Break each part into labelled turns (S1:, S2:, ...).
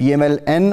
S1: PMLN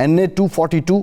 S1: NA 242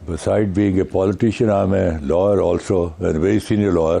S2: beside being a politician, I'm a lawyer also, a very senior lawyer.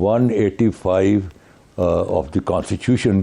S2: 185 of the Constitution,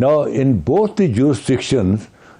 S2: Now in both the jurisdictions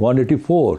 S2: 184।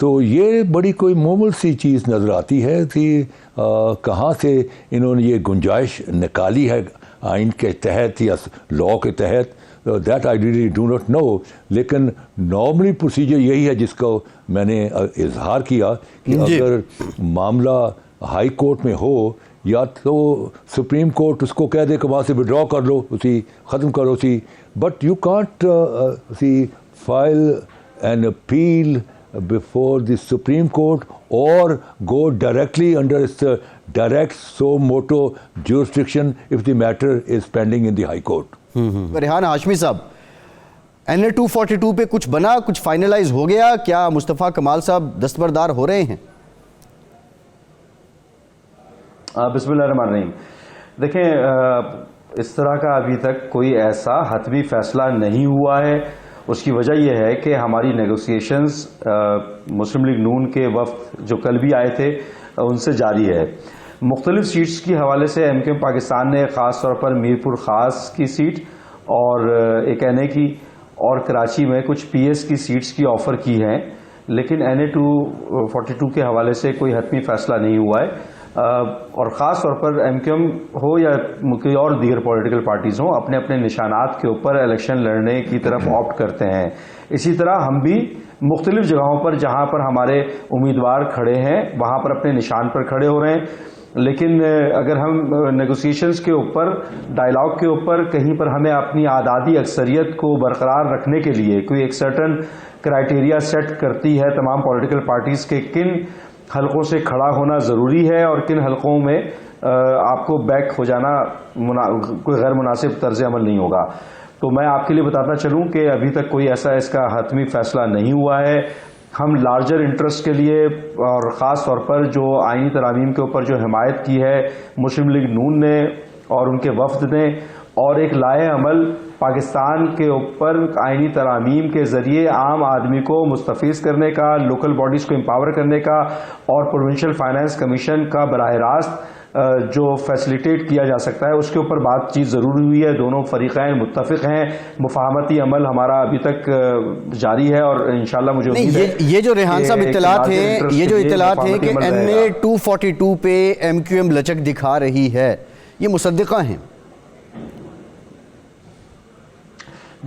S2: تو یہ بڑی کوئی معمول سی چیز نظر آتی ہے کہ کہاں سے انہوں نے یہ گنجائش نکالی ہے آئین کے تحت یا لا کے تحت. That I really do not know. لیکن نارملی پروسیجر یہی ہے جس کو میں نے اظہار کیا کہ اگر معاملہ ہائی کورٹ میں ہو یا تو سپریم کورٹ اس کو کہہ دے کہ وہاں سے وڈرا کر لو, اسی ختم کرو اسی. But you can't file an appeal before the Supreme Court or go directly under its direct suo motu jurisdiction if the matter is pending in the High Court.
S1: Rehan Hashmi صاحب, NA 242 پہ کچھ بنا, کچھ فائنلائز ہو گیا کیا؟ مصطفیٰ کمال صاحب دستبردار ہو رہے ہیں؟
S3: بسم اللہ الرحمن الرحیم. دیکھیں, اس طرح کا ابھی تک کوئی ایسا حتمی فیصلہ نہیں ہوا ہے. اس کی وجہ یہ ہے کہ ہماری نیگوسیشنز مسلم لیگ نون کے وفد جو کل بھی آئے تھے ان سے جاری ہے. مختلف سیٹس کی حوالے سے ایم کیو ایم پاکستان نے خاص طور پر میرپور خاص کی سیٹ اور ایک NA کی اور کراچی میں کچھ PS کی سیٹس کی آفر کی ہیں, لیکن NA 242 کے حوالے سے کوئی حتمی فیصلہ نہیں ہوا ہے. اور خاص طور پر ایم کیو ایم ہو یا کوئی اور دیگر پولیٹیکل پارٹیز ہوں, اپنے اپنے نشانات کے اوپر الیکشن لڑنے کی طرف آپٹ کرتے ہیں. اسی طرح ہم بھی مختلف جگہوں پر جہاں پر ہمارے امیدوار کھڑے ہیں وہاں پر اپنے نشان پر کھڑے ہو رہے ہیں. لیکن اگر ہم نیگوسیشنز کے اوپر, ڈائلاگ کے اوپر کہیں پر ہمیں اپنی آزادی اکثریت کو برقرار رکھنے کے لیے کوئی ایک سرٹن کرائیٹیریا سیٹ کرتی ہے تمام پولیٹیکل پارٹیز کے کن حلقوں سے کھڑا ہونا ضروری ہے اور کن حلقوں میں آپ کو بیک ہو جانا کوئی غیر مناسب طرز عمل نہیں ہوگا. تو میں آپ کے لیے بتاتا چلوں کہ ابھی تک کوئی ایسا اس کا حتمی فیصلہ نہیں ہوا ہے. ہم لارجر انٹرسٹ کے لیے اور خاص طور پر جو آئینی ترامیم کے اوپر جو حمایت کی ہے مسلم لیگ نون نے اور ان کے وفد نے, اور ایک لائحہ عمل پاکستان کے اوپر آئینی ترامیم کے ذریعے عام آدمی کو مستفیض کرنے کا, لوکل باڈیز کو امپاور کرنے کا اور پروونشل فائنانس کمیشن کا براہ راست جو فیسیلیٹیٹ کیا جا سکتا ہے اس کے اوپر بات چیت ضروری ہوئی ہے. دونوں فریقین متفق ہیں. مفاہمتی عمل ہمارا ابھی تک جاری ہے اور انشاءاللہ مجھے امید ہے
S1: یہ جو ریحان صاحب اطلاعات ہیں کہ NA 242 پہ ایم کیو ایم لچک دکھا رہی ہے, یہ مصدقہ ہیں؟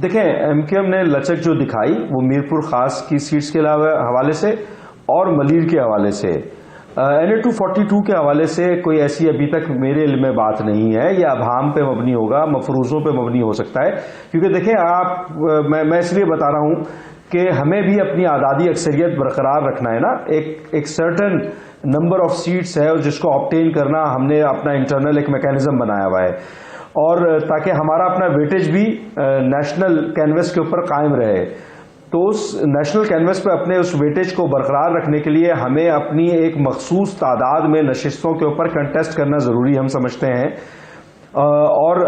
S3: دیکھیں, ایم کیو ایم نے لچک جو دکھائی وہ میرپور خاص کی سیٹس کے حوالے سے اور ملیر کے حوالے سے. NA 242 کے حوالے سے کوئی ایسی ابھی تک میرے علم میں بات نہیں ہے. یہ ابہام پہ مبنی ہوگا, مفروضوں پہ مبنی ہو سکتا ہے. کیونکہ دیکھیں آپ, میں اس لیے بتا رہا ہوں کہ ہمیں بھی اپنی آزادی اکثریت برقرار رکھنا ہے نا. ایک سرٹن نمبر آف سیٹس ہے جس کو آبٹین کرنا ہم نے اپنا انٹرنل ایک میکینزم بنایا ہوا ہے, اور تاکہ ہمارا اپنا ویٹیج بھی نیشنل کینوس کے اوپر قائم رہے. تو اس نیشنل کینوس پہ اپنے اس ویٹیج کو برقرار رکھنے کے لیے ہمیں اپنی ایک مخصوص تعداد میں نشستوں کے اوپر کنٹیسٹ کرنا ضروری ہم سمجھتے ہیں. اور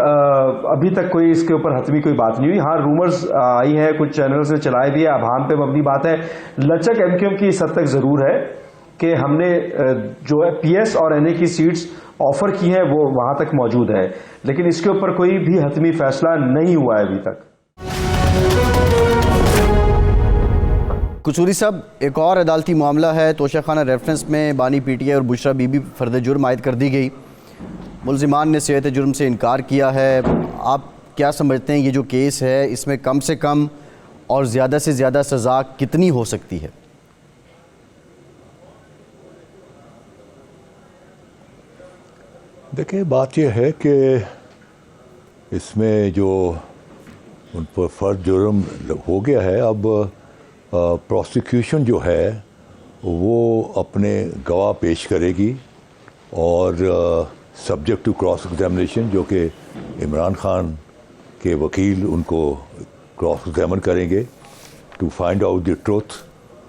S3: ابھی تک کوئی اس کے اوپر حتمی کوئی بات نہیں ہوئی. ہاں رومرز آئی ہیں, کچھ چینلز نے چلائے بھی ہے, ابہام پہ مبنی بات ہے. لچک ایم کیو ایم کی اس حد تک ضرور ہے کہ ہم نے جو ہے PS اور NA کی سیٹس آفر کی ہیں وہ وہاں تک موجود ہے, لیکن اس کے اوپر کوئی بھی حتمی فیصلہ نہیں ہوا ہے ابھی تک.
S1: قصوری صاحب, ایک اور عدالتی معاملہ ہے. توشہ خانہ ریفرنس میں بانی PTI اور بشرا بی بی فرد جرم عائد کر دی گئی. ملزمان نے صحت جرم سے انکار کیا ہے. آپ کیا سمجھتے ہیں یہ جو کیس ہے اس میں کم سے کم اور زیادہ سے زیادہ سزا کتنی ہو سکتی ہے؟
S2: دیکھیں, بات یہ ہے کہ اس میں جو ان پر فرد جرم ہو گیا ہے, اب پروسیکیوشن جو ہے وہ اپنے گواہ پیش کرے گی اور سبجیکٹ ٹو کراس ایگزامینیشن, جو کہ عمران خان کے وکیل ان کو کراس ایگزامن کریں گے to find out the truth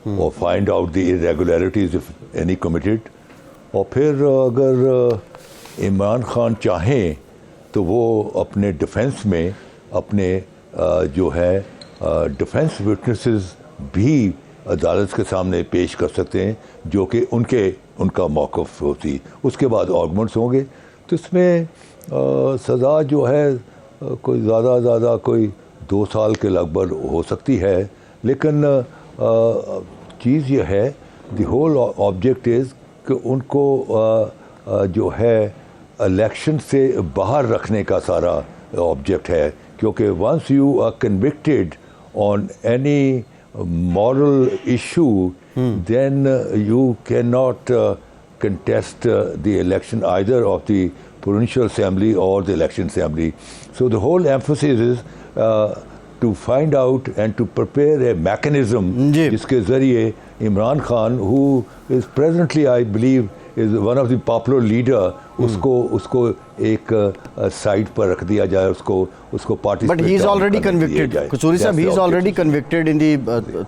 S2: اور find out the irregularities if any committed. اور پھر اگر عمران خان چاہیں تو وہ اپنے ڈیفنس میں اپنے جو ہے ڈیفنس وٹنسز بھی عدالت کے سامنے پیش کر سکتے ہیں, جو کہ ان کا موقف ہوتی. اس کے بعد آرگومنٹس ہوں گے. تو اس میں سزا جو ہے کوئی زیادہ کوئی 2 سال کے لگ بھگ ہو سکتی ہے. لیکن چیز یہ ہے دی ہول آبجیکٹ از کہ ان کو جو ہے الیکشن سے باہر رکھنے کا سارا آبجیکٹ ہے, کیونکہ once you are convicted on any moral issue, then you cannot contest the election either of the provincial assembly or the election assembly. So the whole emphasis is to find out and to prepare a mechanism jiske zariye Imran Khan, who is presently, I believe, is one of the popular leader, usko ایک side پر رکھ دیا جائے, اس کو party.
S1: But he is already convicted. Kasuri صاحب, ہی is already convicted ان دی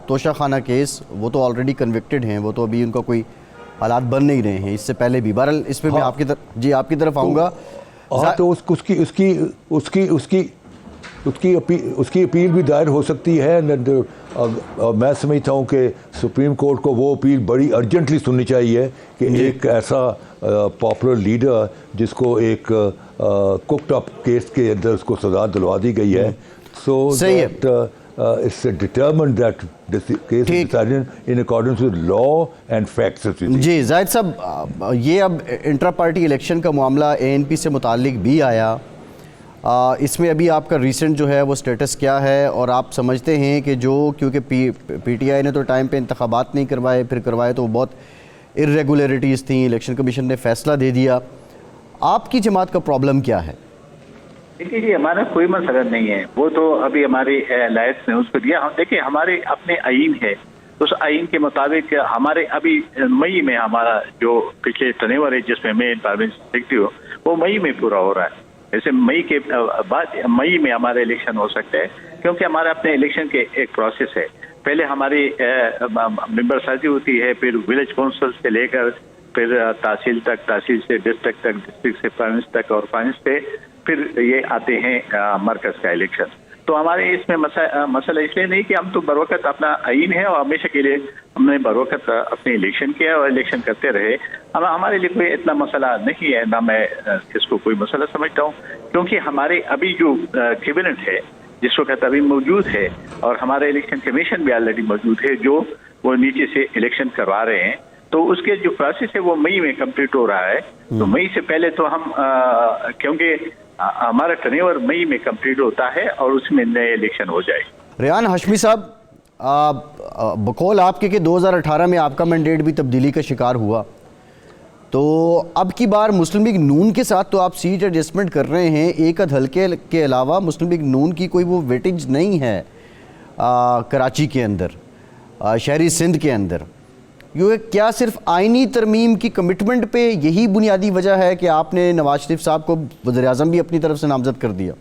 S1: توشہ خانہ case. وہ تو already convicted ہیں, وہ تو ابھی ان کا کوئی حالات بن نہیں رہے ہیں اس سے پہلے بھی. بہرحال اس پہ میں آپ کی طرف آپ کی طرف آؤں گا.
S2: تو اس کی اپیل بھی دائر ہو سکتی ہے. میں سمجھتا ہوں کہ سپریم کورٹ کو وہ اپیل بڑی ارجنٹلی سننی چاہیے کہ ایک ایسا پاپولر لیڈر جس کو ایک کوکڈ اپ کیس کے اندر اس کو سزا دلوا دی گئی ہے, so that it's determined that this case is decided in accordance with law and facts.
S1: جی زاہد صاحب, یہ اب انٹرا پارٹی الیکشن کا معاملہ ANP سے متعلق بھی آیا. اس میں ابھی آپ کا ریسنٹ جو ہے وہ سٹیٹس کیا ہے, اور آپ سمجھتے ہیں کہ جو کیونکہ پی ٹی آئی نے تو ٹائم پہ انتخابات نہیں کروائے, پھر کروائے تو بہت ارریگولیرٹیز تھیں, الیکشن کمیشن نے فیصلہ دے دیا, آپ کی جماعت کا پرابلم کیا ہے؟
S4: دیکھیے جی, ہمارا کوئی مسئلہ نہیں ہے, وہ تو ابھی ہماری لائٹ نے اس کو دیا. دیکھیے ہمارے اپنے آئین ہے, اس آئین کے مطابق ہمارے ابھی مئی میں ہمارا جو پچھلے تنیور ہے جس میں میں پارلیمنٹ دیکھتی ہوں وہ مئی میں پورا ہو رہا ہے. جیسے مئی کے بعد مئی میں ہمارا الیکشن ہو سکتا ہے, کیونکہ ہمارا اپنے الیکشن کے ایک پروسیس ہے. پہلے ہماری ممبر سازی ہوتی ہے, پھر ولیج کونسل سے لے کر پھر تحصیل تک, تحصیل سے ڈسٹرکٹ تک, ڈسٹرکٹ سے پروونس تک, اور پروونس سے پھر یہ آتے ہیں مرکز کا الیکشن. تو ہمارے اس میں مسئلہ اس لیے نہیں کہ ہم تو بروقت اپنا آئین ہے اور ہمیشہ کے لیے ہم نے بروقت اپنے الیکشن کیا اور الیکشن کرتے رہے. ہمارے لیے کوئی اتنا مسئلہ نہیں ہے, نہ میں اس کو کوئی مسئلہ سمجھتا ہوں, کیونکہ ہمارے ابھی جو کیبنٹ ہے جس وقت ابھی موجود ہے, اور ہمارا الیکشن کمیشن بھی آلریڈی موجود ہے جو وہ نیچے سے الیکشن کروا رہے ہیں. تو اس کے جو پروسیس ہے وہ مئی میں کمپلیٹ ہو رہا ہے. تو مئی سے پہلے تو ہم کیونکہ ہمارا ٹرنیور مئی میں کمپلیٹ ہوتا ہے اور اس میں نئے الیکشن ہو جائے.
S1: ریان ہاشمی صاحب, بقول آپ کے کہ 2018 میں آپ کا مینڈیٹ بھی تبدیلی کا شکار ہوا, تو اب کی بار مسلم لیگ نون کے ساتھ تو آپ سیٹ ایڈجسٹمنٹ کر رہے ہیں, ایک حلقے کے علاوہ مسلم لیگ نون کی کوئی وہ ویٹنج نہیں ہے کراچی کے اندر, شہری سندھ کے اندر. یہ کیا صرف آئینی ترمیم کی کمٹمنٹ پہ یہی بنیادی وجہ ہے کہ آپ نے نواز شریف صاحب کو وزیر اعظم بھی اپنی طرف سے نامزد کر دیا؟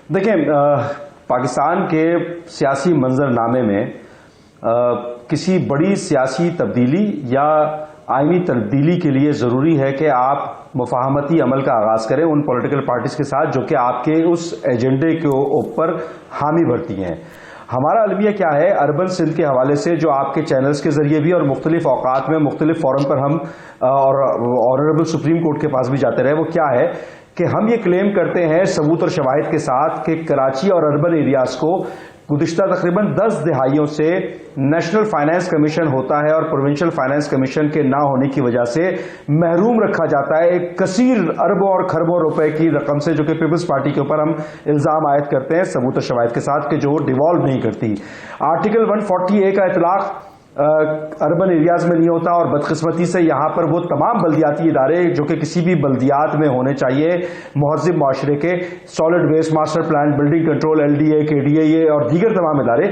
S3: دیکھیں, پاکستان کے سیاسی منظر نامے میں کسی بڑی سیاسی تبدیلی یا آئینی تبدیلی کے لیے ضروری ہے کہ آپ مفاہمتی عمل کا آغاز کریں ان پولیٹیکل پارٹیز کے ساتھ جو کہ آپ کے اس ایجنڈے کے اوپر حامی بھرتی ہیں. ہمارا المیہ کیا ہے, اربن سندھ کے حوالے سے جو آپ کے چینلز کے ذریعے بھی اور مختلف اوقات میں مختلف فورم پر ہم اور آنریبل سپریم کورٹ کے پاس بھی جاتے رہے, وہ کیا ہے کہ ہم یہ کلیم کرتے ہیں ثبوت اور شواہد کے ساتھ کہ کراچی اور اربن ایریاز کو گزشتہ تقریباً 10 دہائیوں سے نیشنل فائنانس کمیشن ہوتا ہے اور پروونشل فائنانس کمیشن کے نہ ہونے کی وجہ سے محروم رکھا جاتا ہے ایک کثیر اربوں اور خربوں روپے کی رقم سے, جو کہ پیپلز پارٹی کے اوپر ہم الزام عائد کرتے ہیں ثبوت و شواہد کے ساتھ کہ جو وہ ڈیوالو نہیں کرتی. آرٹیکل 140A کا اطلاق اربن ایریاز میں نہیں ہوتا, اور بدقسمتی سے یہاں پر وہ تمام بلدیاتی ادارے جو کہ کسی بھی بلدیات میں ہونے چاہیے مہذب معاشرے کے, solid waste master plan, building control, LDA, KDA یہ اور دیگر تمام ادارے,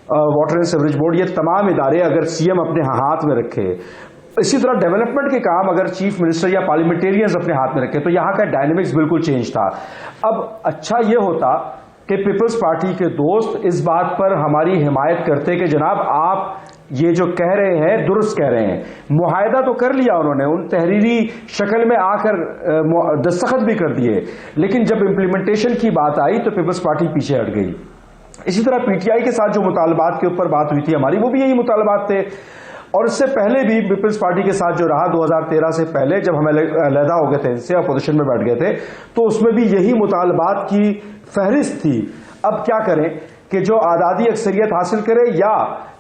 S3: واٹر اینڈ سیوریج بورڈ, یہ تمام ادارے اگر CM اپنے ہاتھ میں رکھے, اسی طرح ڈیولپمنٹ کے کام اگر چیف منسٹر یا پارلیمنٹیرینز اپنے ہاتھ میں رکھے, تو یہاں کا ڈائنامکس بالکل چینج تھا. اب اچھا یہ ہوتا کہ پیپلز پارٹی کے دوست اس بات پر ہماری حمایت کرتے کہ جناب آپ یہ جو کہہ رہے ہیں درست کہہ رہے ہیں. معاہدہ تو کر لیا انہوں نے, ان تحریری شکل میں آ کر دستخط بھی کر دیے, لیکن جب امپلیمنٹیشن کی بات آئی تو پیپلز پارٹی پیچھے ہٹ گئی. اسی طرح PTI کے ساتھ جو مطالبات کے اوپر بات ہوئی تھی ہماری, وہ بھی یہی مطالبات تھے, اور اس سے پہلے بھی پیپلز پارٹی کے ساتھ جو رہا 2013 سے پہلے جب ہم علیحدہ ہو گئے تھے ان سے, اپوزیشن میں بیٹھ گئے تھے, تو اس میں بھی یہی مطالبات کی فہرست تھی. اب کیا کریں کہ جو آزادی اکثریت حاصل کرے یا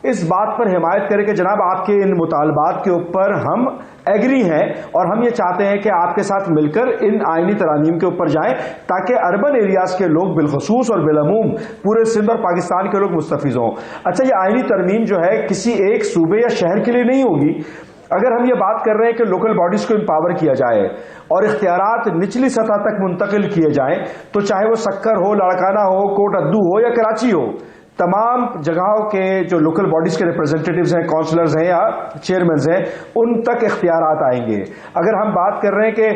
S3: اس بات پر حمایت کرے کہ جناب آپ کے ان مطالبات کے اوپر ہم ایگری ہیں اور ہم یہ چاہتے ہیں کہ آپ کے ساتھ مل کر ان آئینی ترامیم کے اوپر جائیں تاکہ اربن ایریاز کے لوگ بالخصوص اور بالعموم پورے سندھ اور پاکستان کے لوگ مستفیض ہوں. اچھا یہ آئینی ترمیم جو ہے کسی ایک صوبے یا شہر کے لیے نہیں ہوگی. اگر ہم یہ بات کر رہے ہیں کہ لوکل باڈیز کو امپاور کیا جائے اور اختیارات نچلی سطح تک منتقل کیے جائیں تو چاہے وہ سکر ہو, لاڑکانہ ہو, کوٹ ادو ہو یا کراچی ہو, تمام جگہوں کے جو لوکل باڈیز کے ریپرزنٹیٹیوز ہیں, کونسلرز ہیں یا چیئرمینز ہیں, ان تک اختیارات آئیں گے. اگر ہم بات کر رہے ہیں کہ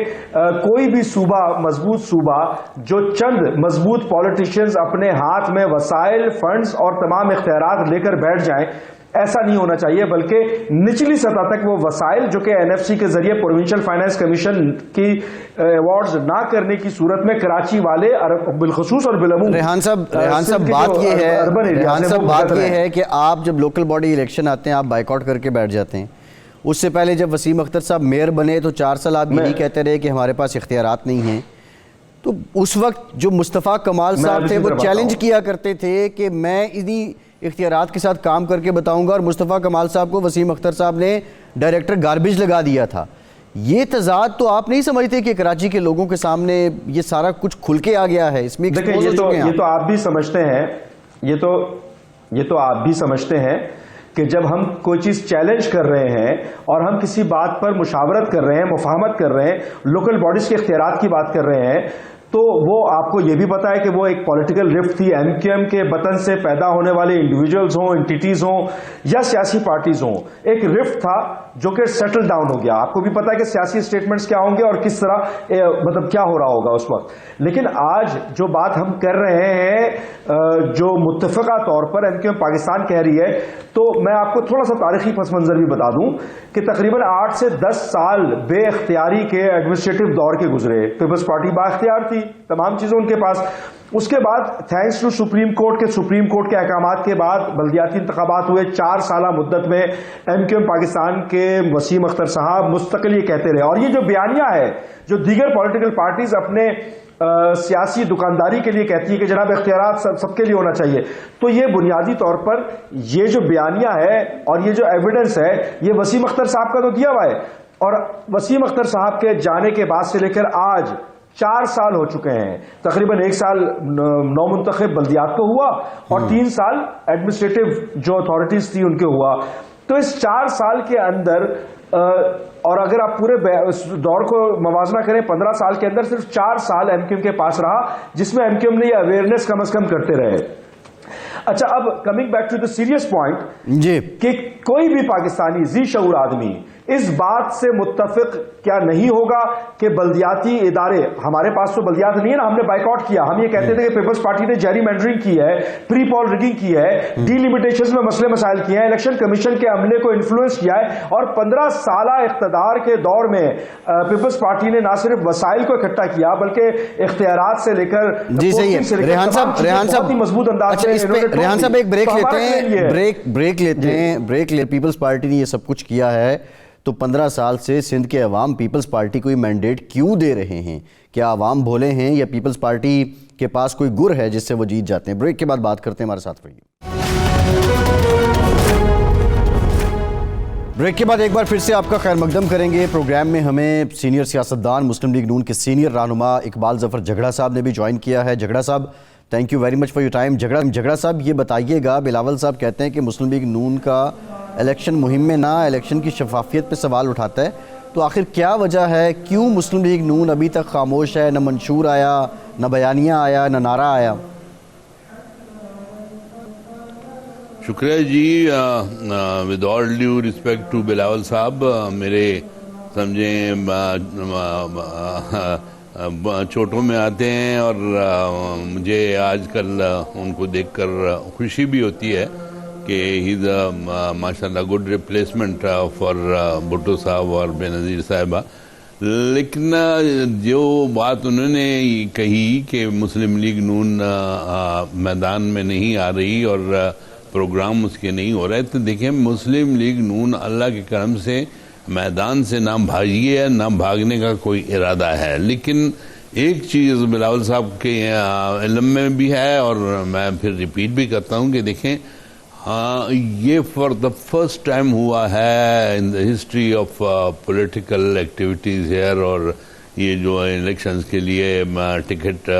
S3: کوئی بھی صوبہ, مضبوط صوبہ جو چند مضبوط پولیٹیشینز اپنے ہاتھ میں وسائل, فنڈز اور تمام اختیارات لے کر بیٹھ جائیں, ایسا نہیں ہونا چاہیے, بلکہ نچلی سطح تک وہ وسائل جو کہ NFC کے ذریعے پروونشل فائنانس کمیشن کی ایوارڈز نہ کرنے کی صورت میں کراچی والے بالخصوص اور بالعموم.
S1: ریحان صاحب بات یہ ہے کہ آپ جب لوکل باڈی الیکشن آتے ہیں آپ بائیکاٹ کر کے بیٹھ جاتے ہیں. اس سے پہلے جب وسیم اختر صاحب میئر بنے تو 4 سال آپ یہی کہتے رہے کہ ہمارے پاس اختیارات نہیں ہیں. تو اس وقت جو مصطفیٰ کمال صاحب تھے وہ چیلنج کیا کرتے تھے کہ میں انہی اختیارات کے ساتھ کام کر کے بتاؤں گا, اور مصطفیٰ کمال صاحب کو وسیم اختر صاحب نے ڈائریکٹر گاربیج لگا دیا تھا. یہ تضاد تو آپ نہیں سمجھتے کہ کراچی کے لوگوں کے سامنے یہ سارا کچھ کھل کے آ گیا ہے؟ اس میں
S3: یہ تو آپ بھی سمجھتے ہیں, یہ تو آپ بھی سمجھتے ہیں کہ جب ہم کوئی چیز چیلنج کر رہے ہیں اور ہم کسی بات پر مشاورت کر رہے ہیں, مفاہمت کر رہے ہیں, لوکل باڈیز کے اختیارات کی بات کر رہے ہیں, تو وہ آپ کو یہ بھی پتا ہے کہ وہ ایک پولیٹیکل رفٹ تھی. MQM کے بطن سے پیدا ہونے والے انڈیویجولز ہوں, انٹیٹیز ہوں یا سیاسی پارٹیز ہوں, ایک رفٹ تھا جو کہ سیٹل ڈاؤن ہو گیا. آپ کو بھی پتا ہے کہ سیاسی اسٹیٹمنٹس کیا ہوں گے اور کس طرح مطلب کیا ہو رہا ہوگا اس وقت. لیکن آج جو بات ہم کر رہے ہیں جو متفقہ طور پر MQM پاکستان کہہ رہی ہے, تو میں آپ کو تھوڑا سا تاریخی پس منظر بھی بتا دوں کہ تقریباً 8 سے 10 سال بے اختیاری کے ایڈمنسٹریٹو دور کے گزرے. پیپلز پارٹی با اختیار تھی, تمام چیزیں ان کے پاس. اس کے بعد تھینکس ٹو سپریم کورٹ کے احکامات کے بعد بلدیاتی انتخابات ہوئے. 4 سالہ مدت میں MQM پاکستان کے وسیم اختر صاحب مستقل یہ کہتے رہے. اور یہ جو بیانیہ ہے جو دیگر پولیٹیکل پارٹیز اپنے سیاسی دکانداری کے لیے کہتی ہے کہ جناب اختیارات سب کے لیے ہونا چاہیے, تو یہ بنیادی طور پر یہ جو بیانیہ ہے اور یہ جو ایویڈنس ہے یہ وسیم اختر صاحب کا تو دیا ہوا ہے. اور وسیم اختر صاحب کے جانے کے بعد سے لے کر آج 4 سال ہو چکے ہیں. تقریباً 1 سال نو منتخب بلدیات کو ہوا اور 3 سال ایڈمنسٹریٹو جو اتھارٹیز تھی ان کے ہوا. تو اس 4 سال کے اندر اور اگر آپ پورے دور کو موازنہ کریں 15 سال کے اندر صرف 4 سال MQM کے پاس رہا جس میں MQM نے یہ اویئرنیس کم از کم کرتے رہے. اچھا, اب coming back to the serious point
S1: جی,
S3: کہ کوئی بھی پاکستانی ذی شعور آدمی اس بات سے متفق کیا نہیں ہوگا کہ بلدیاتی ادارے, ہمارے پاس تو بلدیات نہیں ہے نا, ہم نے بائیکاٹ کیا. ہم یہ کہتے تھے کہ پیپلز پارٹی نے جیری مینڈرنگ کی ہے, پری پول ریگنگ کی ہے, ڈی لمیٹیشنز میں مسئلے مسائل کیے ہیں, الیکشن کمیشن کے عملے کو انفلوئنس کیا ہے, اور 15 سالہ اقتدار کے دور میں پیپلز پارٹی نے نہ صرف وسائل کو اکٹھا کیا بلکہ اختیارات سے لے کر
S1: جی صحیح ہے. ریحان صاحب
S3: مضبوط انداز میں
S1: ریحان صاحب ایک بریک لیتے ہیں. پیپلز پارٹی نے یہ سب کچھ کیا ہے تو 15 سال سے سندھ کے عوام پیپلز پارٹی کو یہ مینڈیٹ کیوں دے رہے ہیں؟ کیا عوام بھولے ہیں یا پیپلز پارٹی کے پاس کوئی گر ہے جس سے وہ جیت جاتے ہیں؟ بریک کے بعد بات کرتے ہیں, ہمارے ساتھ رہیے. بریک کے بعد ایک بار پھر سے آپ کا خیر مقدم کریں گے. پروگرام میں ہمیں سینئر سیاستدان مسلم لیگ نون کے سینئر رہنما اقبال ظفر جھگڑا صاحب نے بھی جوائن کیا ہے. جھگڑا صاحب, thank you very much for your time. جھگڑا صاحب یہ بتائیے گا, بلاول صاحب کہتے ہیں کہ مسلم لیگ نون کا الیکشن مہم میں نہ الیکشن کی شفافیت پہ سوال اٹھاتا ہے, تو آخر کیا وجہ ہے, کیوں مسلم لیگ نون ابھی تک خاموش ہے؟ نہ منشور آیا, نہ بیانیہ آیا, نہ نعرہ آیا.
S5: شکریہ جی. With all due respect to Bilawal صاحب, میرے سمجھیں چوٹوں میں آتے ہیں اور مجھے آج کل ان کو دیکھ کر خوشی بھی ہوتی ہے کہ ہی از ماشاء اللہ گڈ ریپلیسمنٹ فار بھٹو صاحب اور بے نظیر صاحبہ. لیکن جو بات انہوں نے کہی کہ مسلم لیگ نون میدان میں نہیں آ رہی اور پروگرام اس کے نہیں ہو رہے, تو دیکھیں مسلم لیگ نون اللہ کے کرم سے میدان سے نہ بھاگی ہے, نہ بھاگنے کا کوئی ارادہ ہے. لیکن ایک چیز بلاول صاحب کے علم میں بھی ہے اور میں پھر ریپیٹ بھی کرتا ہوں کہ دیکھیں ہاں یہ فار دا فرسٹ ٹائم ہوا ہے in the history of political activities here, اور یہ جو الیکشنز کے لیے ٹکٹ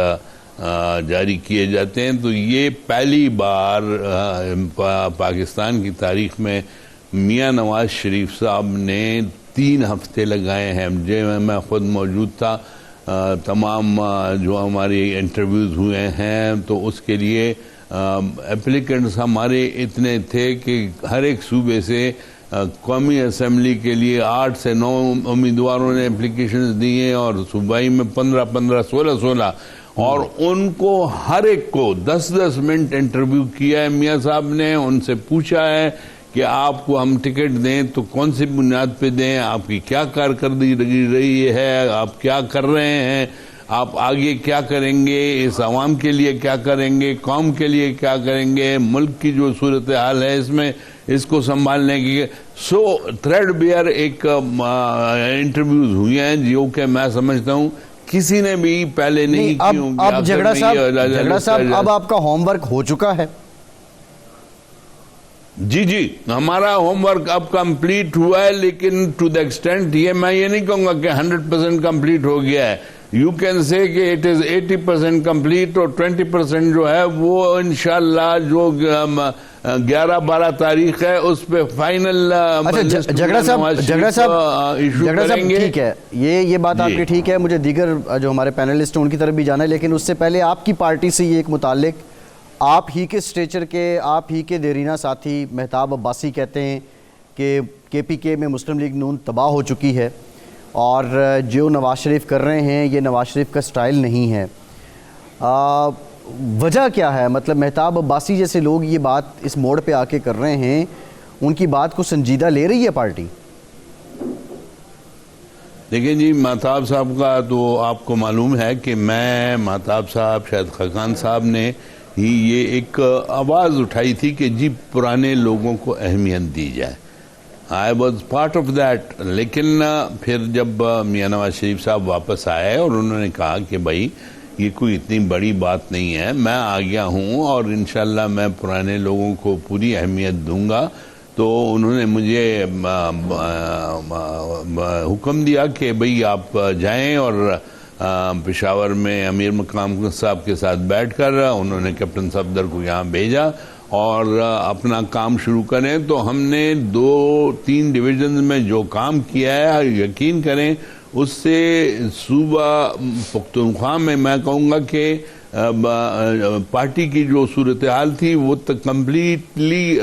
S5: جاری کیے جاتے ہیں تو یہ پہلی بار پاکستان کی تاریخ میں میاں نواز شریف صاحب نے 3 ہفتے لگائے ہیں. میں خود موجود تھا، تمام جو ہماری انٹرویوز ہوئے ہیں تو اس کے لیے اپلیکنٹس ہمارے اتنے تھے کہ ہر ایک صوبے سے قومی اسمبلی کے لیے 8 سے 9 امیدواروں نے اپلیکیشنز دی ہیں، اور صوبائی میں 15 16 اور ان کو ہر ایک کو 10 منٹ انٹرویو کیا ہے میاں صاحب نے. ان سے پوچھا ہے کہ آپ کو ہم ٹکٹ دیں تو کون سی بنیاد پہ دیں، آپ کی کیا کارکردگی رہی ہے، آپ کیا کر رہے ہیں، آپ آگے کیا کریں گے، اس عوام کے لیے کیا کریں گے، قوم کے لیے کیا کریں گے، ملک کی جو صورتحال ہے اس میں اس کو سنبھالنے کی. سو تھریڈ بیئر ایک انٹرویوز ہوئی ہیں جو کہ میں سمجھتا ہوں کسی نے بھی پہلے نہیں کی ہوں گی.
S1: اب جھگڑا صاحب اب آپ کا ہوم ورک ہو چکا ہے؟
S5: جی ہمارا ہوم ورک اب کمپلیٹ ہوا ہے، لیکن ٹو دا ایکسٹینٹ میں یہ نہیں کہوں گا کہ 100% کمپلیٹ ہو گیا ہے. یو کین سے کہ اٹ از 80% کمپلیٹ، اور 20% جو ہے وہ انشاءاللہ جو 11-12 تاریخ ہے اس پہ فائنل.
S1: جھگڑا صاحب ٹھیک ہے، یہ بات آپ کی ٹھیک ہے. مجھے دیگر جو ہمارے پینلسٹ ہیں ان کی طرف بھی جانا ہے، لیکن اس سے پہلے آپ کی پارٹی سے یہ ایک متعلق آپ ہی کے اسٹیچر کے، آپ ہی کے دیرینہ ساتھی مہتاب عباسی کہتے ہیں کہ KPK میں مسلم لیگ نون تباہ ہو چکی ہے، اور جو نواز شریف کر رہے ہیں یہ نواز شریف کا سٹائل نہیں ہے. وجہ کیا ہے؟ مطلب مہتاب عباسی جیسے لوگ یہ بات اس موڑ پہ آ کے کر رہے ہیں، ان کی بات کو سنجیدہ لے رہی ہے پارٹی؟
S5: دیکھیں جی، مہتاب صاحب کا تو آپ کو معلوم ہے کہ میں مہتاب صاحب، شاہد خاقان صاحب نے ہی یہ ایک آواز اٹھائی تھی کہ جی پرانے لوگوں کو اہمیت دی جائے. I was part of that. لیکن پھر جب میاں نواز شریف صاحب واپس آئے اور انہوں نے کہا کہ بھائی یہ کوئی اتنی بڑی بات نہیں ہے، میں آ گیا ہوں اور انشاءاللہ میں پرانے لوگوں کو پوری اہمیت دوں گا، تو انہوں نے مجھے حکم دیا کہ بھئی آپ جائیں، اور پشاور میں امیر مقام صاحب کے ساتھ بیٹھ کر انہوں نے کیپٹن صفدر کو یہاں بھیجا اور اپنا کام شروع کریں. تو ہم نے 2-3 ڈویژنز میں جو کام کیا ہے، یقین کریں اس سے صوبہ پختونخوا میں کہوں گا کہ پارٹی کی جو صورتحال تھی وہ کمپلیٹلی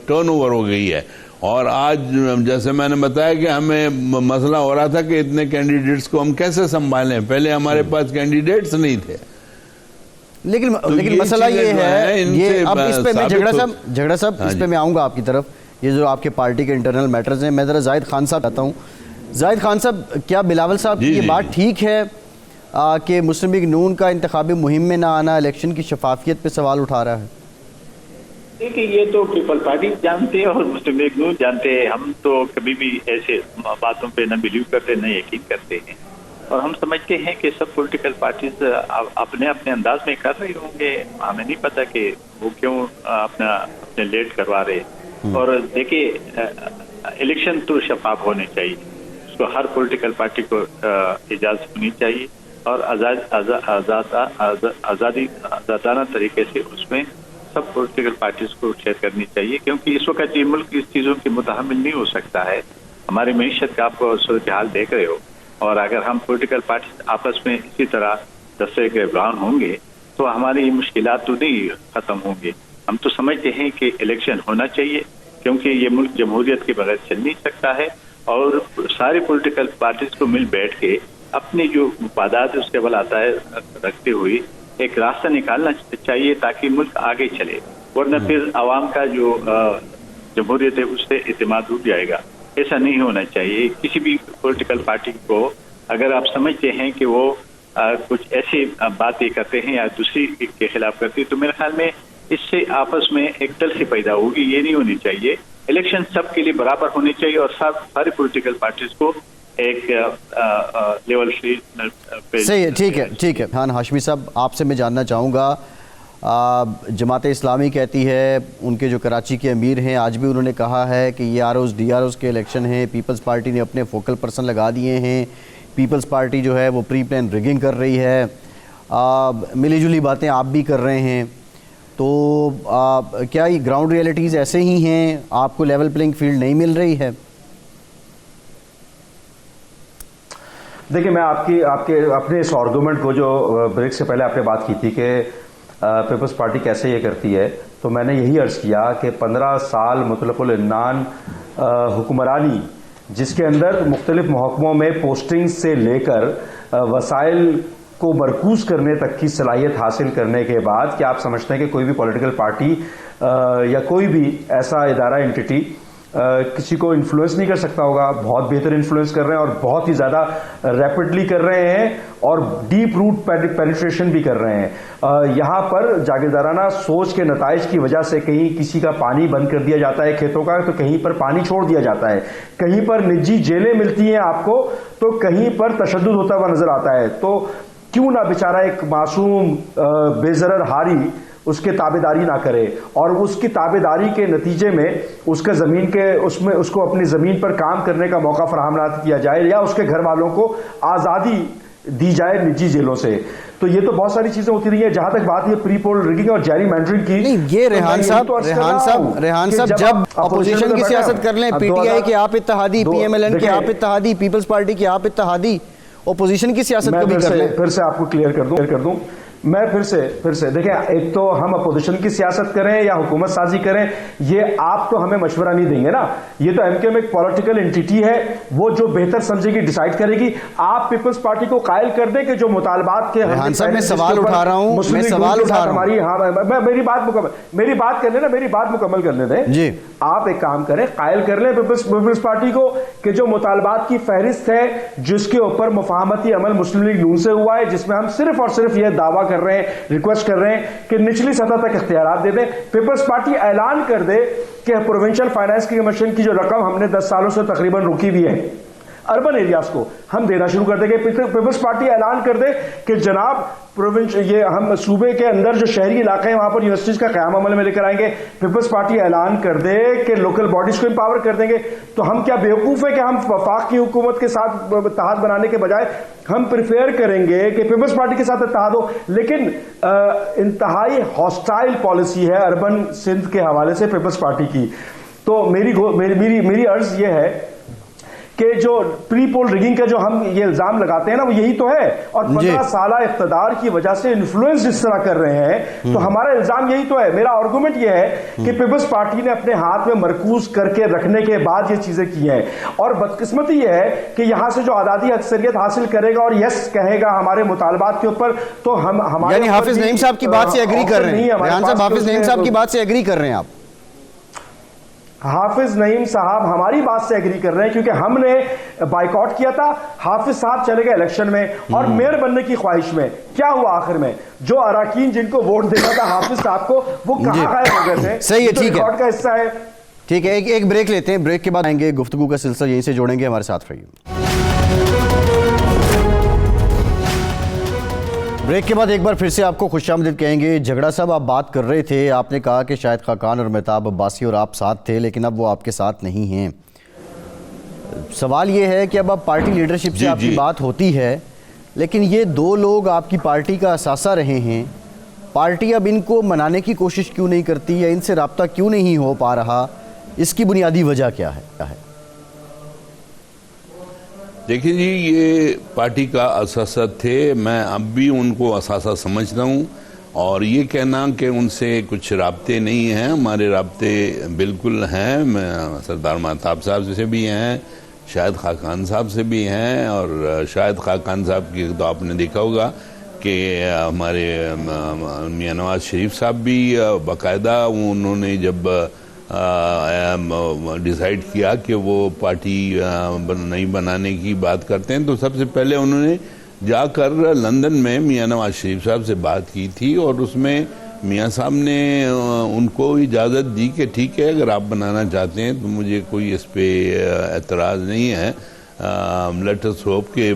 S5: ٹرن اوور ہو گئی ہے. اور آج جیسے میں نے بتایا کہ ہمیں مسئلہ ہو رہا تھا کہ اتنے کینڈیڈیٹس کو ہم کیسے سنبھالیں، پہلے ہمارے پاس کینڈیڈیٹس نہیں تھے.
S1: لیکن مسئلہ یہ ہے، یہ اب اس پہ میں جھگڑا صاحب اس پہ میں آؤں گا آپ کی طرف. یہ جو آپ کے پارٹی کے انٹرنل میٹرز ہیں، میں ذرا زاہد خان صاحب آتا ہوں. زاہد خان صاحب، کیا بلاول صاحب کی یہ بات ٹھیک ہے کہ مسلم لیگ نون کا انتخابی مہم میں نہ آنا الیکشن کی شفافیت پہ سوال اٹھا رہا ہے؟
S4: دیکھیں، یہ تو پیپل پارٹی جانتے ہیں اور مسلم لیگ نون جانتے ہیں. ہم تو کبھی بھی ایسے باتوں پہ نہ بلیو کرتے نہ یقین کرتے ہیں، اور ہم سمجھتے ہیں کہ سب پولیٹیکل پارٹیز اپنے انداز میں کر رہے ہوں گے. ہمیں نہیں پتہ کہ وہ کیوں اپنے لیٹ کروا رہے. اور دیکھیے، الیکشن تو شفاف ہونے چاہیے، اس کو ہر پولیٹیکل پارٹی کو اجازت ہونی چاہیے، اور آزادانہ طریقے سے اس میں سب پولیٹیکل پارٹیز کو شیئر کرنی چاہیے، کیونکہ اس وقت یہ ملک اس چیزوں کی متحمل نہیں ہو سکتا ہے. ہماری معیشت کا آپ صورتحال دیکھ رہے ہو، اور اگر ہم پولیٹیکل پارٹیز آپس میں اسی طرح دستے گریبان ہوں گے تو ہماری مشکلات تو نہیں ختم ہوں گے. ہم تو سمجھتے ہیں کہ الیکشن ہونا چاہیے، کیونکہ یہ ملک جمہوریت کے بغیر چل نہیں سکتا ہے، اور ساری پولیٹیکل پارٹیز کو مل بیٹھ کے اپنی جو مفادات اس کے بل آتا ہے رکھتے ہوئے ایک راستہ نکالنا چاہیے تاکہ ملک آگے چلے. ورنہ پھر عوام کا جو جمہوریت ہے اس سے اعتماد اٹھ جائے گا. ایسا نہیں ہونا چاہیے. کسی بھی پولیٹیکل پارٹی کو اگر آپ سمجھتے ہیں کہ وہ کچھ ایسی باتیں کرتے ہیں یا دوسری کے خلاف کرتے ہیں، تو میرے خیال میں اس سے آپس میں ایک تلخی پیدا ہوگی. یہ نہیں ہونی چاہیے. الیکشن سب کے لیے برابر ہونے چاہیے، اور ساری پولیٹیکل پارٹیز کو ایک لیول 3 پہ.
S1: صحیح ہے, ٹھیک ہے. ہاں ہاشمی صاحب, آپ سے میں جاننا چاہوں گا, جماعت اسلامی کہتی ہے, ان کے جو کراچی کے امیر ہیں آج بھی انہوں نے کہا ہے کہ یہ DROs کے الیکشن ہیں, پیپلز پارٹی نے اپنے فوکل پرسن لگا دیے ہیں, پیپلز پارٹی جو ہے وہ پری پلان ریگنگ کر رہی ہے, ملی جلی باتیں آپ بھی کر رہے ہیں, تو کیا یہ گراؤنڈ ریئلٹیز ایسے ہی ہیں, آپ کو لیول پلینگ فیلڈ نہیں مل رہی ہے؟
S3: دیکھیں, میں آپ کے اپنے اس آرگومنٹ کو جو بریک سے پہلے آپ نے بات کی تھی کہ پیپلز پارٹی کیسے یہ کرتی ہے, تو میں نے یہی عرض کیا کہ 15 سال مطلق العنان حکمرانی, جس کے اندر مختلف محکموں میں پوسٹنگ سے لے کر وسائل کو مرکوز کرنے تک کی صلاحیت حاصل کرنے کے بعد, کیا آپ سمجھتے ہیں کہ کوئی بھی پولیٹیکل پارٹی یا کوئی بھی ایسا ادارہ انٹیٹی کسی کو انفلوئنس نہیں کر سکتا ہوگا؟ بہت بہتر انفلوئنس کر رہے ہیں اور بہت ہی زیادہ ریپڈلی کر رہے ہیں اور ڈیپ روٹ پینیٹریشن بھی کر رہے ہیں. یہاں پر جاگیردارانہ سوچ کے نتائج کی وجہ سے کہیں کسی کا پانی بند کر دیا جاتا ہے کھیتوں کا, تو کہیں پر پانی چھوڑ دیا جاتا ہے, کہیں پر نجی جیلیں ملتی ہیں آپ کو, تو کہیں پر تشدد ہوتا ہوا نظر آتا ہے. تو کیوں نہ بیچارہ ایک معصوم بے ضرر ہاری اس کے تابعداری نہ کرے, اور اس کی تابعداری کے نتیجے میں اس کے زمین کے اس کو اپنی زمین پر کام کرنے کا موقع فراہم نہ کیا جائے, یا اس کے گھر والوں کو آزادی دی جائے نجی جیلوں سے. تو یہ تو بہت ساری چیزیں ہوتی رہی ہیں. جہاں تک بات یہ پری پول ریگنگ اور جیری مینڈرنگ کی,
S1: نہیں, یہ ریحان صاحب جب اپوزیشن کی سیاست کر لیں, پی ٹی آئی کے آپ اتحادی, پی ایم ایل این کے آپ اتحادی, پیپلز پارٹی کے آپ اتحادی, اپوزیشن کی سیاست کبھی کر لیں.
S3: پھر سے آپ کو کلیئر کر دوں میں پھر سے دیکھیں, ایک تو ہم اپوزیشن کی سیاست کریں یا حکومت سازی کریں, یہ آپ تو ہمیں مشورہ نہیں دیں گے نا. یہ تو ایم کیو ایم ایک پولیٹیکل انٹیٹی ہے, وہ جو بہتر سمجھے گی ڈیسائیڈ کرے گی. آپ پیپلز پارٹی کو قائل کر دیں کہ جو مطالبات کے
S1: میں سوال اٹھا رہا ہوں,
S3: میری بات کرنے نا, میری بات مکمل کرنے دیں
S1: جی.
S3: آپ ایک کام کریں, قائل کر لیں پیپلز پارٹی کو کہ جو مطالبات کی فہرست ہے جس کے اوپر مفاہمتی عمل مسلم لیگ نون سے ہوا ہے, جس میں ہم صرف اور صرف یہ دعویٰ کر رہے ہیں, ریکویسٹ کر رہے ہیں کہ نچلی سطح تک اختیارات دے دیں. پیپلز پارٹی اعلان کر دے کہ پروونشل فائنانس کمیشن کی جو رقم ہم نے 10 سالوں سے تقریباً روکی بھی ہے, اربن ایریاز کو ہم دینا شروع کر دیں گے. پیپلز پارٹی اعلان کر دے کہ جناب یہ ہم صوبے کے اندر جو شہری علاقے ہیں وہاں پر یونیورسٹیز کا قیام عمل میں لے کر آئیں گے. پیپلز پارٹی اعلان کر دے کہ لوکل باڈیز کو امپاور کر دیں گے. تو ہم کیا بیوقوف ہے کہ ہم وفاق کی حکومت کے ساتھ اتحاد بنانے کے بجائے ہم پریفیئر کریں گے کہ پیپلز پارٹی کے ساتھ اتحاد ہو. لیکن انتہائی ہاسٹائل پالیسی ہے اربن سندھ کے حوالے سے پیپلز پارٹی کی. تو میری عرض یہ ہے کہ جو پری پول ریگنگ کا جو ہم یہ الزام لگاتے ہیں نا, وہ یہی تو ہے. اور 15 سالہ اقتدار کی وجہ سے انفلوئنس جس طرح کر رہے ہیں, تو ہمارا الزام یہی تو ہے. میرا آرگومنٹ یہ ہے کہ پیپلز پارٹی نے اپنے ہاتھ میں مرکوز کر کے رکھنے کے بعد یہ چیزیں کی ہیں, اور بدقسمتی یہ ہے کہ یہاں سے جو آزادی اکثریت حاصل کرے گا اور یس کہے گا ہمارے مطالبات کے اوپر, تو ہم ہمارے
S1: یعنی حافظ نعیم صاحب کی بات سے ایگری کر رہے ہیں. ریحان صاحب حافظ نعیم صاحب کی بات سے ایگری کر رہے ہیں آپ؟
S3: حافظ نعیم صاحب ہماری بات سے ایگری کر رہے ہیں, کیونکہ ہم نے بائیکاٹ کیا تھا. حافظ صاحب چلے گئے الیکشن میں اور میئر بننے کی خواہش میں. کیا ہوا آخر میں؟ جو اراکین جن کو ووٹ دینا تھا حافظ صاحب کو, وہ کہاں غائب ہو گئے تھے.
S1: صحیح ہے, ٹھیک ہے,
S3: ریکارڈ کا حصہ ہے.
S1: ٹھیک ہے, ایک بریک لیتے ہیں, بریک کے بعد آئیں گے, گفتگو کا سلسلہ یہیں سے جوڑیں گے. ہمارے ساتھ رہیے. بریک کے بعد ایک بار پھر سے آپ کو خوش آمدید کہیں گے. جھگڑا صاحب, آپ بات کر رہے تھے, آپ نے کہا کہ شاہد خاقان اور مہتاب عباسی اور آپ ساتھ تھے, لیکن اب وہ آپ کے ساتھ نہیں ہیں. سوال یہ ہے کہ اب پارٹی لیڈرشپ سے آپ کی بات ہوتی ہے, لیکن یہ دو لوگ آپ کی پارٹی کا اثاثہ رہے ہیں. پارٹی اب ان کو منانے کی کوشش کیوں نہیں کرتی, یا ان سے رابطہ کیوں نہیں ہو پا رہا؟ اس کی بنیادی وجہ کیا ہے؟
S5: دیکھیں جی, یہ پارٹی کا اثاثہ تھے, میں اب بھی ان کو اثاثہ سمجھتا ہوں, اور یہ کہنا کہ ان سے کچھ رابطے نہیں ہیں, ہمارے رابطے بالکل ہیں. سردار مہتاب صاحب سے بھی ہیں, شاہد خاقان صاحب سے بھی ہیں, اور شاہد خاقان صاحب کی تو آپ نے دیکھا ہوگا کہ ہمارے میاں نواز شریف صاحب بھی باقاعدہ انہوں نے جب ڈیسائیڈ کیا کہ وہ پارٹی نہیں بنانے کی بات کرتے ہیں, تو سب سے پہلے انہوں نے جا کر لندن میں میاں نواز شریف صاحب سے بات کی تھی, اور اس میں میاں صاحب نے ان کو اجازت دی کہ ٹھیک ہے, اگر آپ بنانا چاہتے ہیں تو مجھے کوئی اس پہ اعتراض نہیں ہے. لیٹ اس ہوپ کہ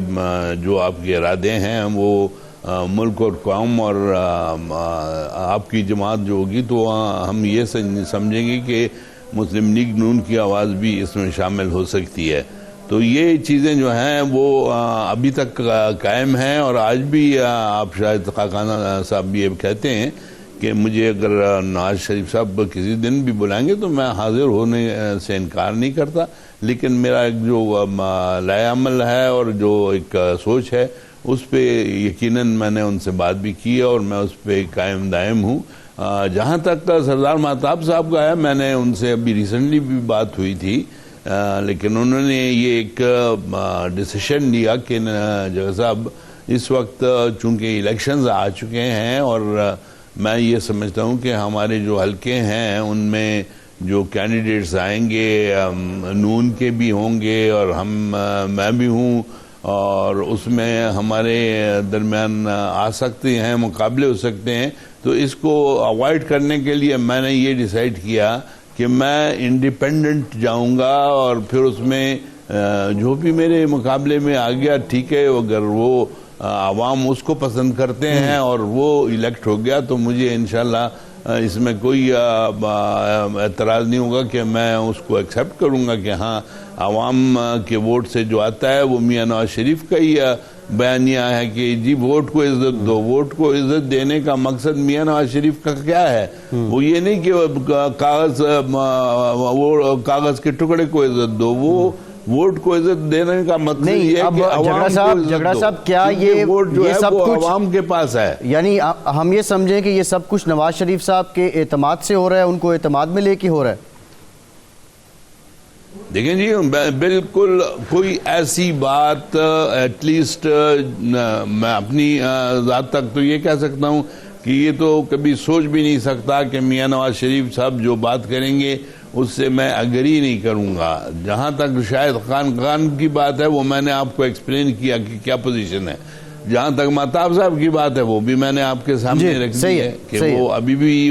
S5: جو آپ کے ارادے ہیں وہ ملک اور قوم اور آپ کی جماعت جو ہوگی تو ہم یہ سمجھیں گے کہ مسلم لیگ نون کی آواز بھی اس میں شامل ہو سکتی ہے. تو یہ چیزیں جو ہیں وہ ابھی تک قائم ہیں, اور آج بھی آپ شاید خاقان صاحب بھی یہ کہتے ہیں کہ مجھے اگر نواز شریف صاحب کسی دن بھی بلائیں گے تو میں حاضر ہونے سے انکار نہیں کرتا, لیکن میرا ایک جو لائے عمل ہے اور جو ایک سوچ ہے اس پہ یقیناً میں نے ان سے بات بھی کی ہے اور میں اس پہ قائم دائم ہوں. جہاں تک سردار مہتاب صاحب کا ہے, میں نے ان سے ابھی ریسنٹلی بھی بات ہوئی تھی, لیکن انہوں نے یہ ایک ڈیسیشن لیا کہ جگہ صاحب اس وقت چونکہ الیکشنز آ چکے ہیں اور میں یہ سمجھتا ہوں کہ ہمارے جو حلقے ہیں ان میں جو کینڈیڈیٹس آئیں گے نون کے بھی ہوں گے اور میں بھی ہوں, اور اس میں ہمارے درمیان آ سکتے ہیں, مقابلے ہو سکتے ہیں. تو اس کو اوائڈ کرنے کے لیے میں نے یہ ڈیسائیڈ کیا کہ میں انڈیپینڈنٹ جاؤں گا, اور پھر اس میں جو بھی میرے مقابلے میں آ گیا ٹھیک ہے, اگر وہ عوام اس کو پسند کرتے ہیں اور وہ الیکٹ ہو گیا تو مجھے انشاءاللہ اس میں کوئی اعتراض نہیں ہوگا کہ میں اس کو ایکسیپٹ کروں گا کہ ہاں عوام کے ووٹ سے جو آتا ہے وہ میاں نواز شریف کا ہی بیانیہ ہے کہ جی ووٹ کو عزت دو. ووٹ کو عزت دینے کا مقصد میاں نواز شریف کا کیا ہے؟ وہ یہ نہیں کہ کاغذ کے ٹکڑے کو عزت دو, وہ ووٹ کو عزت دینے کا مطلب یہ ہے کہ عوام کو
S1: جھگڑا صاحب کیا
S5: یہ ووٹ جو ہے
S1: سب
S5: وہ
S1: کچھ
S5: عوام کے پاس ہے؟
S1: یعنی ہم یہ سمجھیں کہ یہ سب کچھ نواز شریف صاحب کے اعتماد سے ہو رہا ہے, ان کو اعتماد میں لے کے ہو رہا ہے؟
S5: دیکھیں جی بالکل کوئی ایسی بات ایٹ لیسٹ میں اپنی ذات تک تو یہ کہہ سکتا ہوں کہ یہ تو کبھی سوچ بھی نہیں سکتا کہ میاں نواز شریف صاحب جو بات کریں گے اس سے میں اگری نہیں کروں گا. جہاں تک شاہد خان کی بات ہے وہ میں نے آپ کو ایکسپلین کیا کہ کیا پوزیشن ہے. جہاں تک مہتاب صاحب کی بات ہے وہ بھی میں نے آپ کے سامنے رکھ دی ہے کہ وہ ابھی بھی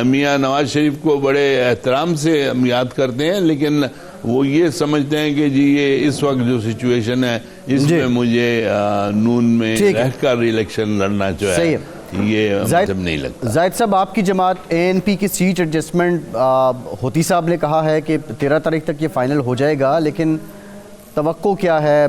S5: میاں نواز شریف کو بڑے احترام سے یاد کرتے ہیں, لیکن وہ یہ سمجھتے ہیں کہ جی یہ اس وقت جو سچویشن ہے اس میں مجھے نون میں رہ کر الیکشن لڑنا چاہیے, یہ مطلب نہیں لگتا.
S1: زاہد صاحب آپ کی جماعت ANP کی سیٹ ایڈجسٹمنٹ ہوتی صاحب نے کہا ہے کہ 13 تاریخ تک یہ فائنل ہو جائے گا, لیکن توقع کیا ہے؟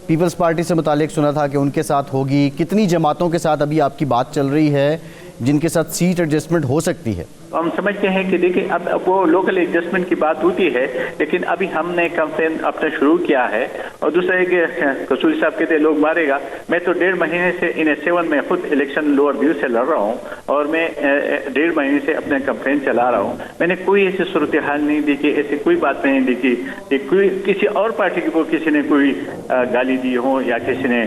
S1: پیپلز پارٹی سے متعلق سنا تھا کہ ان کے ساتھ ہوگی. کتنی جماعتوں کے ساتھ ابھی آپ کی بات چل رہی ہے جن کے ساتھ سیٹ ایڈجسٹمنٹ ہو سکتی ہے؟
S4: ہم سمجھتے ہیں کہ دیکھیں اب وہ لوکل ایڈجسٹمنٹ کی بات ہوتی ہے, لیکن ابھی ہم نے کیمپین اپنا شروع کیا ہے. اور دوسرا ہے کہ قصوری صاحب کہتے ہیں لوگ مارے گا, میں تو 1.5 مہینے سے انہیں 7 میں خود الیکشن لوور ویو سے لڑ رہا ہوں اور میں 1.5 مہینے سے اپنا کیمپین چلا رہا ہوں. میں نے کوئی ایسی صورتحال نہیں دیکھی, ایسی کوئی بات نہیں دیکھی کہ کوئی کسی اور پارٹی کو کسی نے کوئی گالی دی ہو یا کسی نے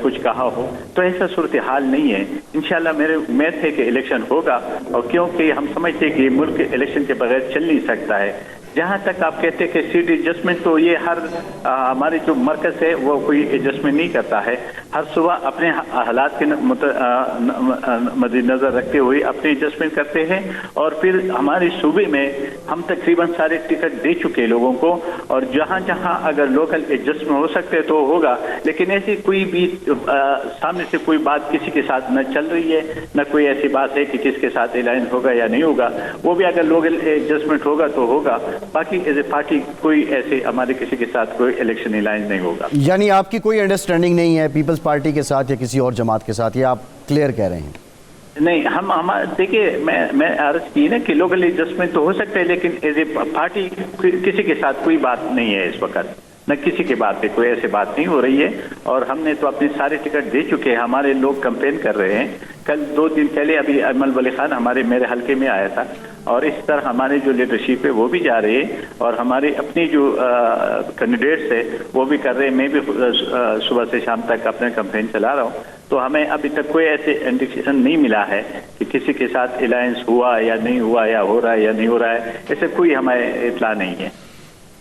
S4: کچھ کہا ہو, تو ایسا صورتحال نہیں ہے. انشاءاللہ میرے امید ہے کہ الیکشن ہوگا, اور کیونکہ ہم سمجھتے ہیں کہ ملک الیکشن کے بغیر چل نہیں سکتا ہے. جہاں تک آپ کہتے ہیں کہ سیٹ ایڈجسٹمنٹ تو یہ ہر ہمارے جو مرکز ہے وہ کوئی ایڈجسٹمنٹ نہیں کرتا ہے. ہر صبح اپنے حالات کے مد نظر رکھتے ہوئے اپنے ایڈجسٹمنٹ کرتے ہیں, اور پھر ہمارے صوبے میں ہم تقریباً سارے ٹکٹ دے چکے لوگوں کو, اور جہاں جہاں اگر لوکل ایڈجسٹمنٹ ہو سکتے تو ہوگا. لیکن ایسی کوئی بھی سامنے سے کوئی بات کسی کے ساتھ نہ چل رہی ہے, نہ کوئی ایسی بات ہے کہ کس کے ساتھ الائنس ہوگا یا نہیں ہوگا. وہ بھی اگر لوکل ایڈجسٹمنٹ ہوگا تو ہوگا, باقی ایز اے پارٹی کوئی ایسے ہمارے کسی کے ساتھ کوئی الیکشن الائنس نہیں ہوگا.
S1: یعنی آپ کی کوئی انڈرسٹینڈنگ نہیں ہے پیپلز پارٹی کے ساتھ یا کسی اور جماعت کے ساتھ, یہ آپ کلیئر کہہ رہے ہیں؟
S4: نہیں, ہم دیکھیے میں عرض کی نا کہ لوکل ایڈجسٹمنٹ تو ہو سکتا ہے, لیکن ایز اے پارٹی کسی کے ساتھ کوئی بات نہیں ہے اس وقت, نہ کسی کے بات پہ کوئی ایسی بات نہیں ہو رہی ہے. اور ہم نے تو اپنے سارے ٹکٹ دے چکے ہیں, ہمارے لوگ کیمپین کر رہے ہیں. کل 2 دن پہلے ابھی ایمل ولی خان میرے حلقے میں آیا تھا, اور اس طرح ہمارے جو لیڈرشپ ہے وہ بھی جا رہے ہیں, اور ہمارے اپنی جو کینڈیڈیٹس ہے وہ بھی کر رہے ہیں. میں بھی صبح سے شام تک اپنا کیمپین چلا رہا ہوں. تو ہمیں ابھی تک کوئی ایسے انڈیکیشن نہیں ملا ہے کہ کسی کے ساتھ الائنس ہوا یا نہیں ہوا, یا ہو رہا ہے یا نہیں ہو رہا ہے, ایسے کوئی ہمیں اطلاع نہیں ہے.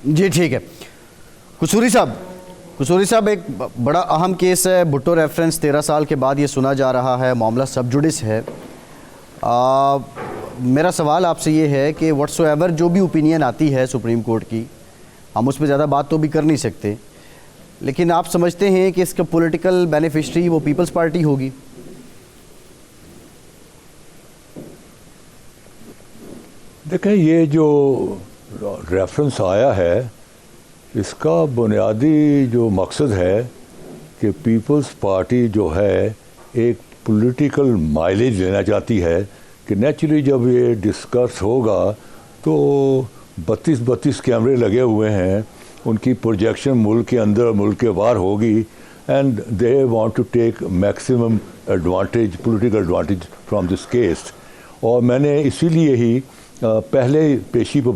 S1: جی ٹھیک ہے. قصوری صاحب ایک بڑا اہم کیس ہے, بھٹو ریفرنس 13 سال کے بعد یہ سنا جا رہا ہے, معاملہ سب جوڈس ہے. میرا سوال آپ سے یہ ہے کہ واٹس ایور جو بھی اوپینین آتی ہے سپریم کورٹ کی, ہم اس پہ زیادہ بات تو بھی کر نہیں سکتے، لیکن آپ سمجھتے ہیں کہ اس کا پولیٹیکل بینیفیشری وہ پیپلز پارٹی ہوگی؟
S2: دیکھیں یہ جو ریفرنس آیا ہے اس کا بنیادی جو مقصد ہے کہ پیپلز پارٹی جو ہے ایک پولیٹیکل مائلیج لینا چاہتی ہے کہ نیچرلی جب یہ ڈسکس ہوگا تو 32 کیمرے لگے ہوئے ہیں، ان کی پروجیکشن ملک کے اندر اور ملک کے باہر ہوگی، and they want to take maximum advantage, political advantage from this case. اور میں نے اسی لیے ہی پہلے پیشی پہ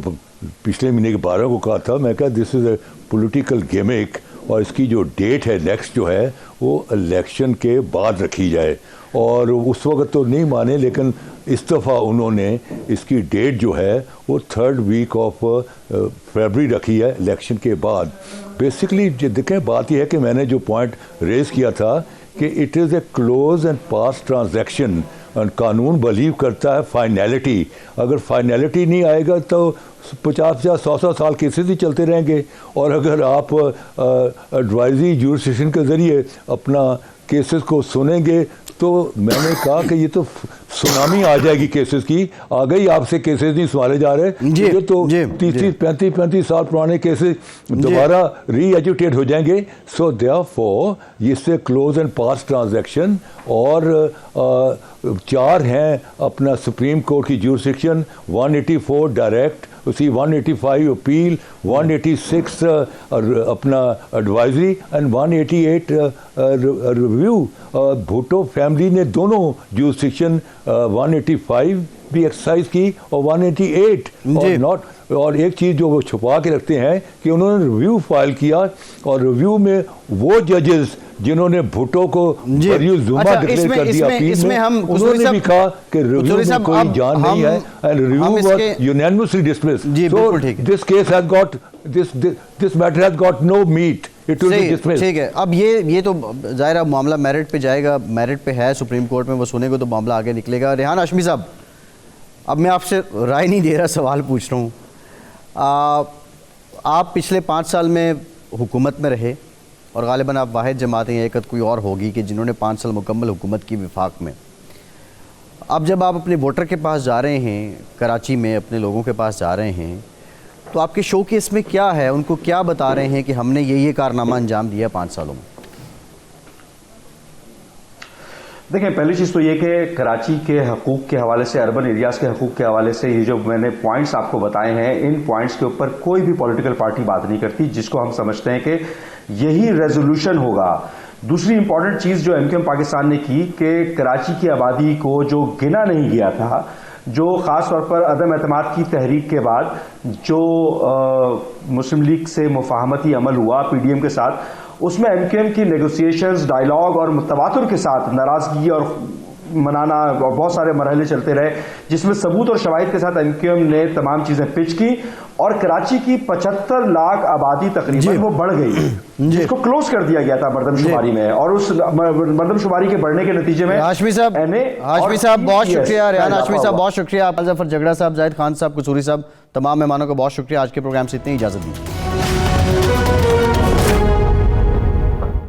S2: پچھلے مہینے کے 12 کو کہا تھا، میں کہا دس از اے پولیٹیکل گیمک، اور اس کی جو ڈیٹ ہے نیکسٹ جو ہے وہ الیکشن کے بعد رکھی جائے. اور اس وقت تو نہیں مانے، لیکن اس دفعہ انہوں نے اس کی ڈیٹ جو ہے وہ 3rd week آف فیبرری رکھی ہے الیکشن کے بعد. بیسکلی دیکھیں بات یہ ہے کہ میں نے جو پوائنٹ ریز کیا تھا کہ it is a close and pass transaction, قانون بلیو کرتا ہے فائنلٹی. اگر فائنلٹی نہیں آئے گا تو 50-100 سال کیسز ہی چلتے رہیں گے. اور اگر آپ ایڈوائزری جورسڈکشن کے ذریعے اپنا کیسز کو سنیں گے تو میں نے کہا کہ یہ تو سونامی آ جائے گی کیسز کی. آگے ہی آپ سے کیسز نہیں سنبھالے جا رہے، یہ تو 30-35 سال پرانے کیسز دوبارہ ری ایجوٹیٹ ہو جائیں گے. سو دیئرفور اس سے کلوز اینڈ پاس ٹرانزیکشن. اور 4 ہیں اپنا سپریم کورٹ کی جورسڈکشن، 184 ڈائریکٹ، اسی 185 اپیل، 186 اپنا advisory and 188 review. Bhutto family نے دونوں جورسڈکشن 185 بھی ایکسرسائز کی اور 188 اور ایک چیز جو وہ چھپا کے رکھتے ہیں کہ انہوں نے ریویو فائل کیا، اور ریویو میں وہ ججز جنہوں نے بھٹو کو زما ڈکلیئر کر دیا اپیل میں، انہوں نے بھی کہا کہ ریویو میں کوئی جان نہیں ہے، and review was unanimously dismissed. So this case has got this matter has got no meat. It will be dismissed.
S1: ٹھیک ہے. اب یہ تو ظاہرہ معاملہ میرٹ پہ جائے گا، میرٹ پہ ہے سپریم کورٹ میں، وہ سنے گا تو معاملہ آگے نکلے گا. ریحان ہاشمی صاحب، اب میں آپ سے رائے نہیں دے رہا، سوال پوچھ رہا ہوں. آپ پچھلے 5 سال میں حکومت میں رہے، اور غالباً آپ واحد جماعت ہیں، ایک کوئی اور ہوگی کہ جنہوں نے 5 سال مکمل حکومت کی وفاق میں. اب جب آپ اپنے ووٹر کے پاس جا رہے ہیں، کراچی میں اپنے لوگوں کے پاس جا رہے ہیں، تو آپ کے شو کیس میں کیا ہے؟ ان کو کیا بتا رہے ہیں کہ ہم نے یہ کارنامہ انجام دیا 5 سالوں میں؟
S3: دیکھیں، پہلی چیز تو یہ کہ کراچی کے حقوق کے حوالے سے، اربن ایریاز کے حقوق کے حوالے سے یہ جو میں نے پوائنٹس آپ کو بتائے ہیں، ان پوائنٹس کے اوپر کوئی بھی پولیٹیکل پارٹی بات نہیں کرتی، جس کو ہم سمجھتے ہیں کہ یہی ریزولوشن ہوگا. دوسری امپورٹنٹ چیز جو ایم کیو ایم پاکستان نے کی کہ کراچی کی آبادی کو جو گنا نہیں گیا تھا، جو خاص طور پر عدم اعتماد کی تحریک کے بعد جو مسلم لیگ سے مفاہمتی عمل ہوا پی ڈی ایم کے ساتھ، اس میں ایم کیو ایم کی نیگوسیشنز، ڈائیلاگ اور تواتر کے ساتھ ناراضگی اور منانا اور بہت سارے مرحلے چلتے رہے، جس میں ثبوت اور شواہد کے ساتھ ایم کیو ایم نے تمام چیزیں پچ کی، اور کراچی کی 75 لاکھ آبادی تقریباً وہ بڑھ گئی، جس کو کلوز کر دیا گیا تھا مردم شماری میں. اور اس مردم شماری کے بڑھنے کے نتیجے میں
S1: ہاشمی صاحب بہت شکریہ. ریحان ہاشمی صاحب بہت شکریہ. ظفر جھگڑا صاحب، زاہد خان صاحب، قصوری صاحب، تمام مہمانوں کا بہت شکریہ. آج کے پروگرام سے اتنی اجازت دی.